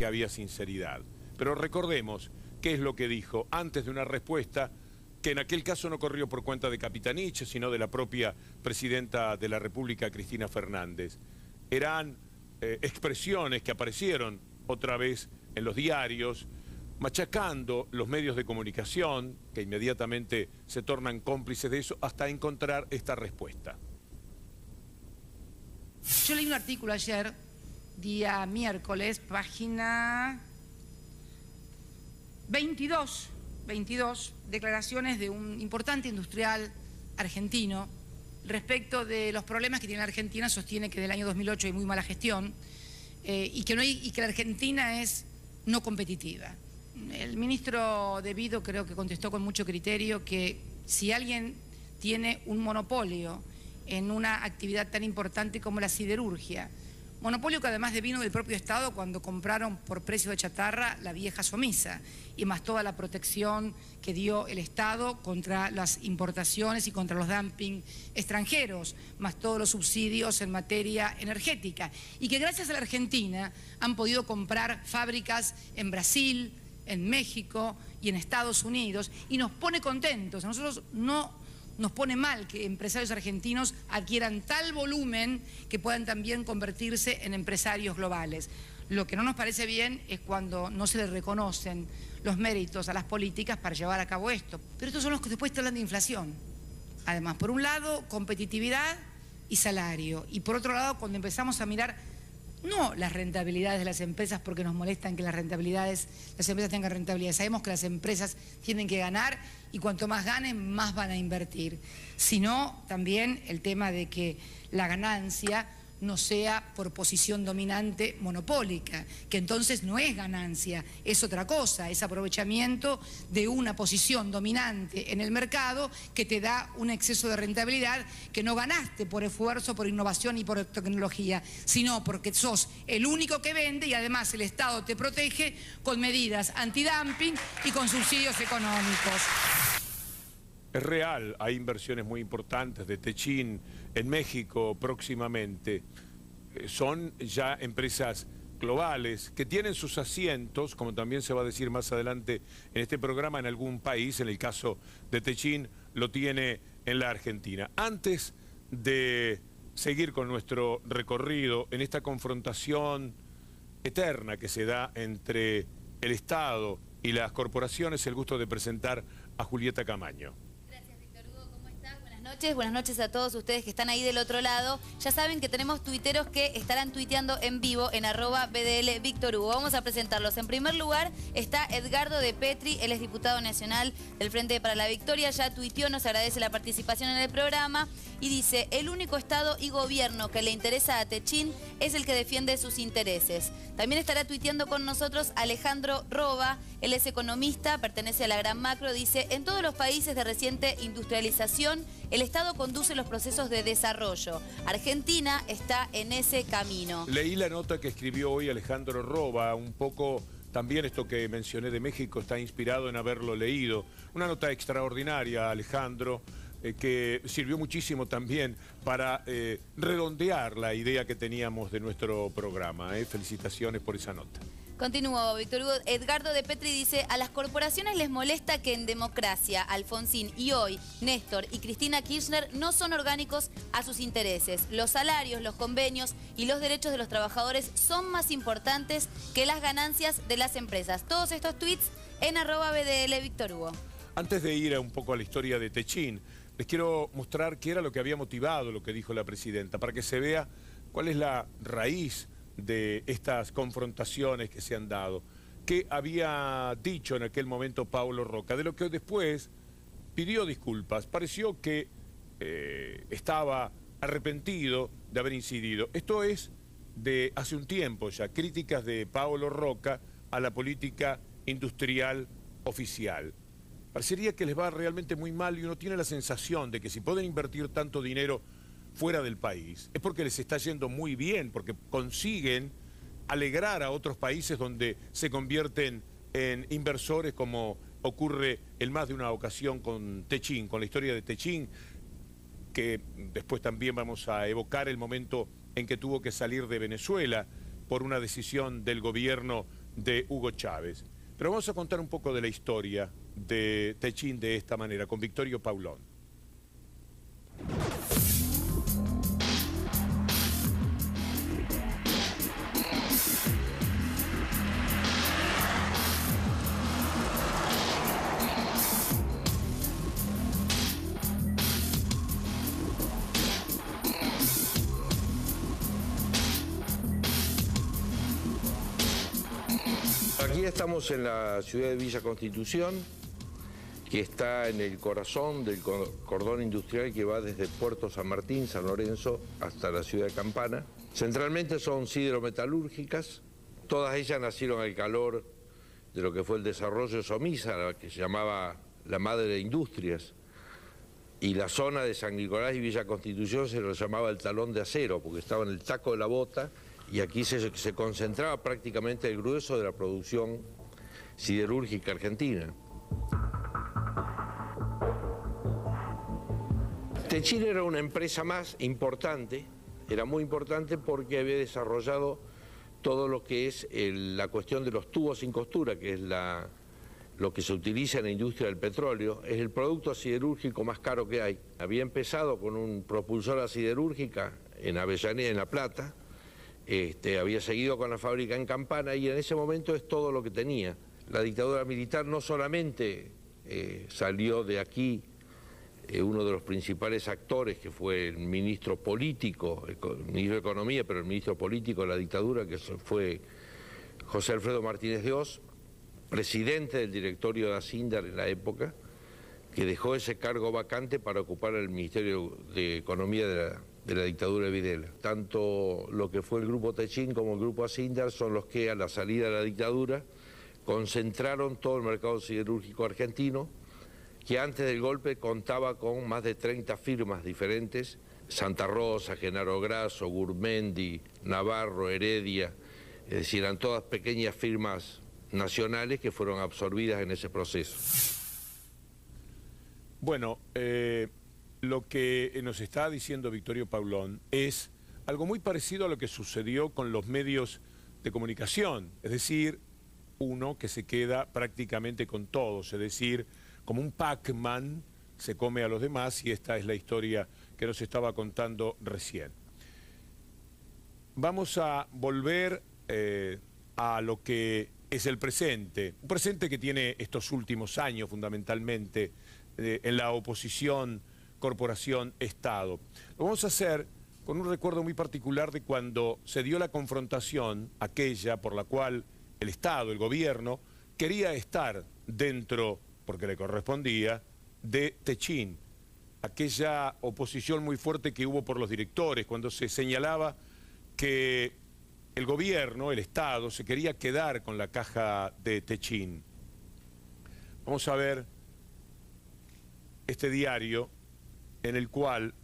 que había sinceridad. Pero recordemos qué es lo que dijo antes de una respuesta que en aquel caso no corrió por cuenta de Capitanich, sino de la propia presidenta de la República, Cristina Fernández. Eran expresiones que aparecieron otra vez en los diarios, machacando los medios de comunicación, que inmediatamente se tornan cómplices de eso, hasta encontrar esta respuesta. Yo leí un artículo ayer, día miércoles, página 22, declaraciones de un importante industrial argentino respecto de los problemas que tiene la Argentina. Sostiene que del año 2008 hay muy mala gestión y que la Argentina es no competitiva. El ministro De Vito creo que contestó con mucho criterio que si alguien tiene un monopolio en una actividad tan importante como la siderurgia, monopolio que además devino del propio Estado cuando compraron por precio de chatarra la vieja Somisa, y más toda la protección que dio el Estado contra las importaciones y contra los dumping extranjeros, más todos los subsidios en materia energética, y que gracias a la Argentina han podido comprar fábricas en Brasil, en México y en Estados Unidos, y nos pone contentos. A nosotros no nos pone mal que empresarios argentinos adquieran tal volumen que puedan también convertirse en empresarios globales. Lo que no nos parece bien es cuando no se le reconocen los méritos a las políticas para llevar a cabo esto. Pero estos son los que después te hablan de inflación. Además, por un lado, competitividad y salario. Y por otro lado, cuando empezamos a mirar no las rentabilidades de las empresas, porque nos molestan que las empresas tengan rentabilidad. Sabemos que las empresas tienen que ganar y cuanto más ganen, más van a invertir. Sino también el tema de que la ganancia no sea por posición dominante monopólica, que entonces no es ganancia, es otra cosa, es aprovechamiento de una posición dominante en el mercado que te da un exceso de rentabilidad que no ganaste por esfuerzo, por innovación y por tecnología, sino porque sos el único que vende y además el Estado te protege con medidas antidumping y con subsidios económicos. Es real, hay inversiones muy importantes de Techin en México próximamente. Son ya empresas globales que tienen sus asientos, como también se va a decir más adelante en este programa, en algún país. En el caso de Techin lo tiene en la Argentina. Antes de seguir con nuestro recorrido en esta confrontación eterna que se da entre el Estado y las corporaciones, el gusto de presentar a Julieta Camaño. Buenas noches a todos ustedes que están ahí del otro lado. Ya saben que tenemos tuiteros que estarán tuiteando en vivo en @BDL Víctor Hugo. Vamos a presentarlos. En primer lugar está Edgardo de Petri, él es diputado nacional del Frente para la Victoria, ya tuiteó, nos agradece la participación en el programa y dice: el único Estado y gobierno que le interesa a Techin es el que defiende sus intereses. También estará tuiteando con nosotros Alejandro Roba, él es economista, pertenece a la Gran Macro, dice: en todos los países de reciente industrialización, el Estado conduce los procesos de desarrollo. Argentina está en ese camino. Leí la nota que escribió hoy Alejandro Roba, un poco también esto que mencioné de México está inspirado en haberlo leído. Una nota extraordinaria, Alejandro, que sirvió muchísimo también para redondear la idea que teníamos de nuestro programa. Felicitaciones por esa nota. Continúo, Víctor Hugo. Edgardo de Petri dice: a las corporaciones les molesta que en democracia Alfonsín y hoy Néstor y Cristina Kirchner no son orgánicos a sus intereses. Los salarios, los convenios y los derechos de los trabajadores son más importantes que las ganancias de las empresas. Todos estos tweets en @BDL Víctor Hugo. Antes de ir un poco a la historia de Techin, les quiero mostrar qué era lo que había motivado lo que dijo la presidenta, para que se vea cuál es la raíz de estas confrontaciones que se han dado. ¿Qué había dicho en aquel momento Paulo Roca? De lo que después pidió disculpas. Pareció que estaba arrepentido de haber incidido. Esto es de hace un tiempo ya, críticas de Paulo Roca a la política industrial oficial. Parecería que les va realmente muy mal y uno tiene la sensación de que si pueden invertir tanto dinero fuera del país, es porque les está yendo muy bien, porque consiguen alegrar a otros países donde se convierten en inversores, como ocurre en más de una ocasión con Techin, con la historia de Techin, que después también vamos a evocar el momento en que tuvo que salir de Venezuela por una decisión del gobierno de Hugo Chávez. Pero vamos a contar un poco de la historia de Techin de esta manera, con Victorio Paulón. Aquí estamos en la ciudad de Villa Constitución, que está en el corazón del cordón industrial que va desde Puerto San Martín, San Lorenzo, hasta la ciudad de Campana. Centralmente son siderometalúrgicas, todas ellas nacieron al calor de lo que fue el desarrollo de Somisa, que se llamaba la madre de industrias, y la zona de San Nicolás y Villa Constitución se lo llamaba el talón de acero, porque estaba en el taco de la bota, y aquí se concentraba prácticamente el grueso de la producción siderúrgica argentina. Techin era una empresa más importante, era muy importante porque había desarrollado todo lo que es la cuestión de los tubos sin costura, que es lo que se utiliza en la industria del petróleo, es el producto siderúrgico más caro que hay. Había empezado con un propulsora siderúrgica en Avellaneda, en La Plata, había seguido con la fábrica en Campana y en ese momento es todo lo que tenía. La dictadura militar no solamente salió de aquí uno de los principales actores, que fue el ministro político, el ministro de Economía, pero el ministro político de la dictadura, que fue José Alfredo Martínez de Oz, presidente del directorio de Asindar en la época, que dejó ese cargo vacante para ocupar el Ministerio de Economía de la dictadura de Videla. Tanto lo que fue el grupo Techin como el grupo Asindar son los que a la salida de la dictadura concentraron todo el mercado siderúrgico argentino, que antes del golpe contaba con más de 30 firmas diferentes: Santa Rosa, Genaro Grasso, Gurmendi, Navarro, Heredia, es decir, eran todas pequeñas firmas nacionales que fueron absorbidas en ese proceso. Bueno, lo que nos está diciendo Victorio Paulón es algo muy parecido a lo que sucedió con los medios de comunicación, es decir, uno que se queda prácticamente con todos, es decir, como un Pac-Man se come a los demás, y esta es la historia que nos estaba contando recién. Vamos a volver a lo que es el presente, un presente que tiene estos últimos años fundamentalmente en la oposición corporación-Estado. Lo vamos a hacer con un recuerdo muy particular de cuando se dio la confrontación, aquella por la cual el Estado, el gobierno, quería estar dentro, porque le correspondía, de Techin. Aquella oposición muy fuerte que hubo por los directores, cuando se señalaba que el gobierno, el Estado, se quería quedar con la caja de Techin. Vamos a ver este diario en el cual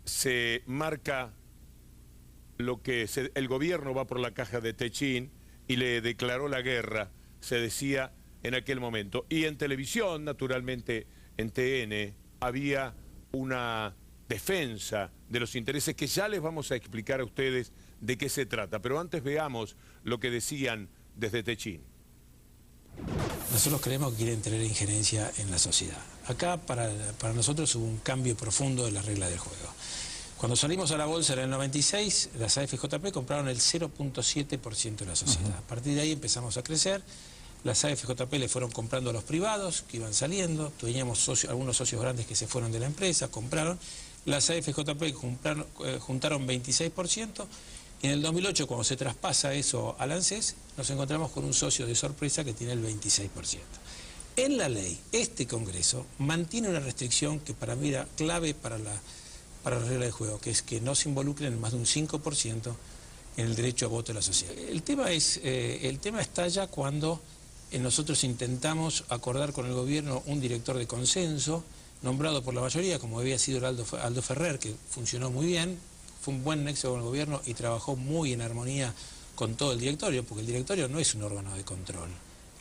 se marca lo que el gobierno va por la caja de Techin y le declaró la guerra, se decía en aquel momento. Y en televisión, naturalmente, en TN, había una defensa de los intereses que ya les vamos a explicar a ustedes de qué se trata. Pero antes veamos lo que decían desde Techin. Nosotros creemos que quieren tener injerencia en la sociedad. Acá para nosotros hubo un cambio profundo de las reglas del juego. Cuando salimos a la bolsa en el 96, las AFJP compraron el 0.7% de la sociedad. A partir de ahí empezamos a crecer. Las AFJP le fueron comprando a los privados que iban saliendo. Teníamos algunos socios grandes que se fueron de la empresa, compraron. Las AFJP juntaron 26%. Y en el 2008, cuando se traspasa eso al ANSES, nos encontramos con un socio de sorpresa que tiene el 26%. En la ley, este Congreso mantiene una restricción que para mí era clave para la regla de juego, que es que no se involucren más de un 5% en el derecho a voto de la sociedad. El tema está ya cuando nosotros intentamos acordar con el gobierno un director de consenso, nombrado por la mayoría, como había sido Aldo Ferrer, que funcionó muy bien. Fue un buen nexo con el gobierno y trabajó muy en armonía con todo el directorio, porque el directorio no es un órgano de control.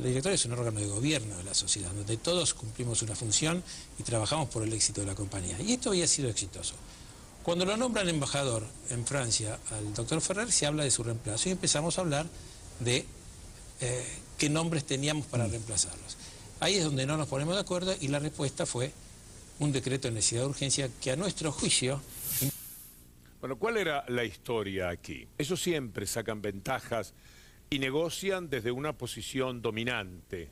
El directorio es un órgano de gobierno de la sociedad, donde todos cumplimos una función y trabajamos por el éxito de la compañía. Y esto había sido exitoso. Cuando lo nombran embajador en Francia al doctor Ferrer, se habla de su reemplazo y empezamos a hablar de qué nombres teníamos para reemplazarlos. Ahí es donde no nos ponemos de acuerdo y la respuesta fue un decreto de necesidad de urgencia que a nuestro juicio... Bueno, ¿cuál era la historia aquí? Ellos siempre sacan ventajas y negocian desde una posición dominante.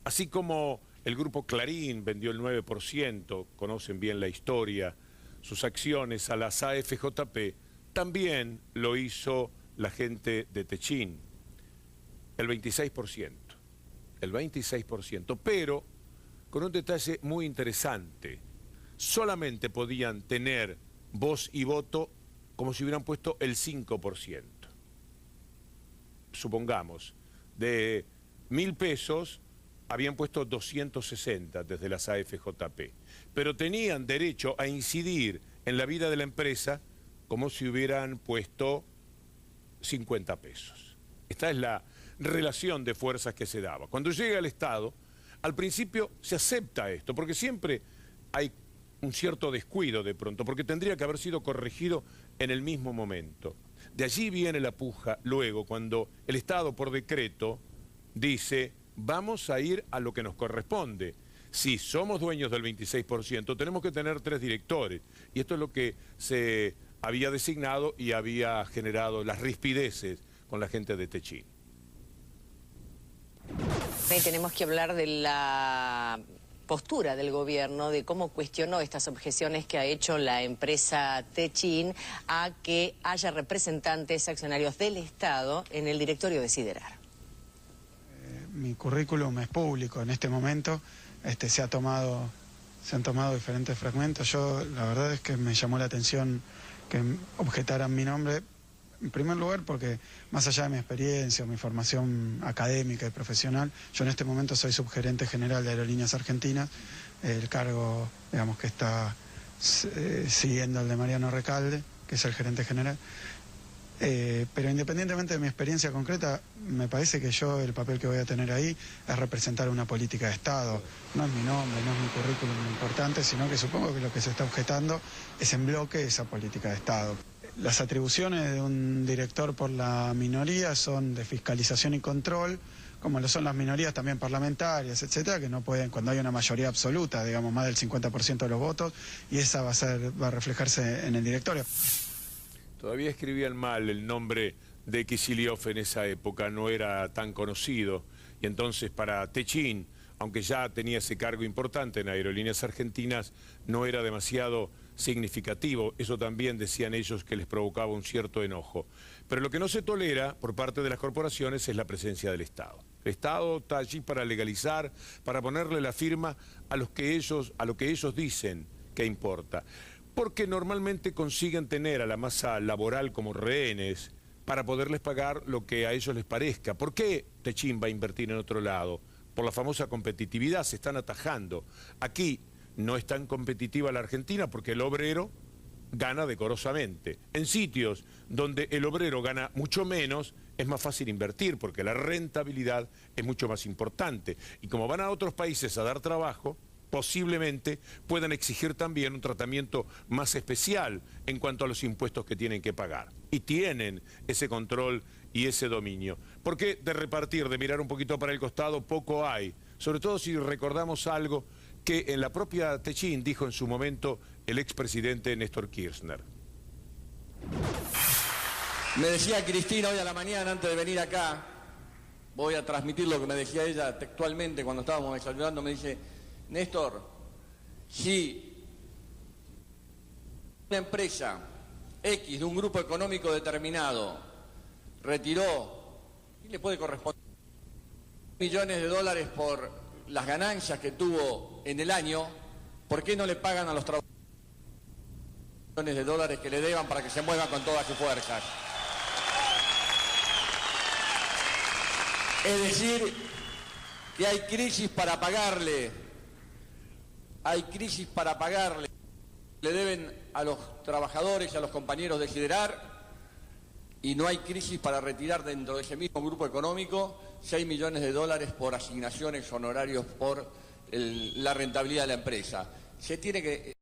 Así como el grupo Clarín vendió el 9%, conocen bien la historia, sus acciones a las AFJP, también lo hizo la gente de Techin, el 26%, pero con un detalle muy interesante, solamente podían tener voz y voto como si hubieran puesto el 5%. Supongamos, de 1.000 pesos habían puesto 260 desde las AFJP, pero tenían derecho a incidir en la vida de la empresa como si hubieran puesto 50 pesos. Esta es la relación de fuerzas que se daba. Cuando llega el Estado, al principio se acepta esto, porque siempre hay un cierto descuido de pronto, porque tendría que haber sido corregido en el mismo momento. De allí viene la puja luego, cuando el Estado por decreto dice, vamos a ir a lo que nos corresponde. Si somos dueños del 26%, tenemos que tener 3 directores. Y esto es lo que se había designado y había generado las rispideces con la gente de Techin. Tenemos que hablar de la postura del gobierno, de cómo cuestionó estas objeciones que ha hecho la empresa Techin a que haya representantes accionarios del Estado en el directorio de Siderar. Mi currículum es público en este momento, se han tomado diferentes fragmentos. Yo la verdad es que me llamó la atención que objetaran mi nombre, en primer lugar porque más allá de mi experiencia, mi formación académica y profesional, yo en este momento soy subgerente general de Aerolíneas Argentinas, el cargo, digamos, que está siguiendo el de Mariano Recalde, que es el gerente general. Pero independientemente de mi experiencia concreta, me parece que yo el papel que voy a tener ahí es representar una política de Estado. No es mi nombre, no es mi currículum importante, sino que supongo que lo que se está objetando es en bloque esa política de Estado. Las atribuciones de un director por la minoría son de fiscalización y control, como lo son las minorías también parlamentarias, etcétera, que no pueden, cuando hay una mayoría absoluta, digamos más del 50% de los votos, y esa va a reflejarse en el directorio. Todavía escribían mal el nombre de Kicillof en esa época, no era tan conocido, y entonces para Techin, aunque ya tenía ese cargo importante en Aerolíneas Argentinas, no era demasiado significativo. Eso también decían ellos que les provocaba un cierto enojo. Pero lo que no se tolera por parte de las corporaciones es la presencia del Estado. El Estado está allí para legalizar, para ponerle la firma a lo que ellos dicen que importa. Porque normalmente consiguen tener a la masa laboral como rehenes para poderles pagar lo que a ellos les parezca. ¿Por qué Techin va a invertir en otro lado? Por la famosa competitividad, se están atajando. Aquí no es tan competitiva la Argentina porque el obrero gana decorosamente. En sitios donde el obrero gana mucho menos, es más fácil invertir porque la rentabilidad es mucho más importante. Y como van a otros países a dar trabajo, posiblemente puedan exigir también un tratamiento más especial en cuanto a los impuestos que tienen que pagar. Y tienen ese control y ese dominio. Porque de repartir, de mirar un poquito para el costado, poco hay. Sobre todo si recordamos algo que en la propia Techin dijo en su momento el expresidente Néstor Kirchner. Me decía Cristina hoy a la mañana, antes de venir acá, voy a transmitir lo que me decía ella textualmente cuando estábamos desayunando, me dice: Néstor, si una empresa X de un grupo económico determinado retiró, y le puede corresponder millones de dólares por las ganancias que tuvo en el año, ¿por qué no le pagan a los trabajadores millones de dólares que le deban para que se muevan con todas sus fuerzas? Es decir, que hay crisis para pagarle. Hay crisis para pagarle. Le deben a los trabajadores y a los compañeros de Siderar, y no hay crisis para retirar dentro de ese mismo grupo económico 6 millones de dólares por asignaciones, honorarios por la rentabilidad de la empresa. Se tiene que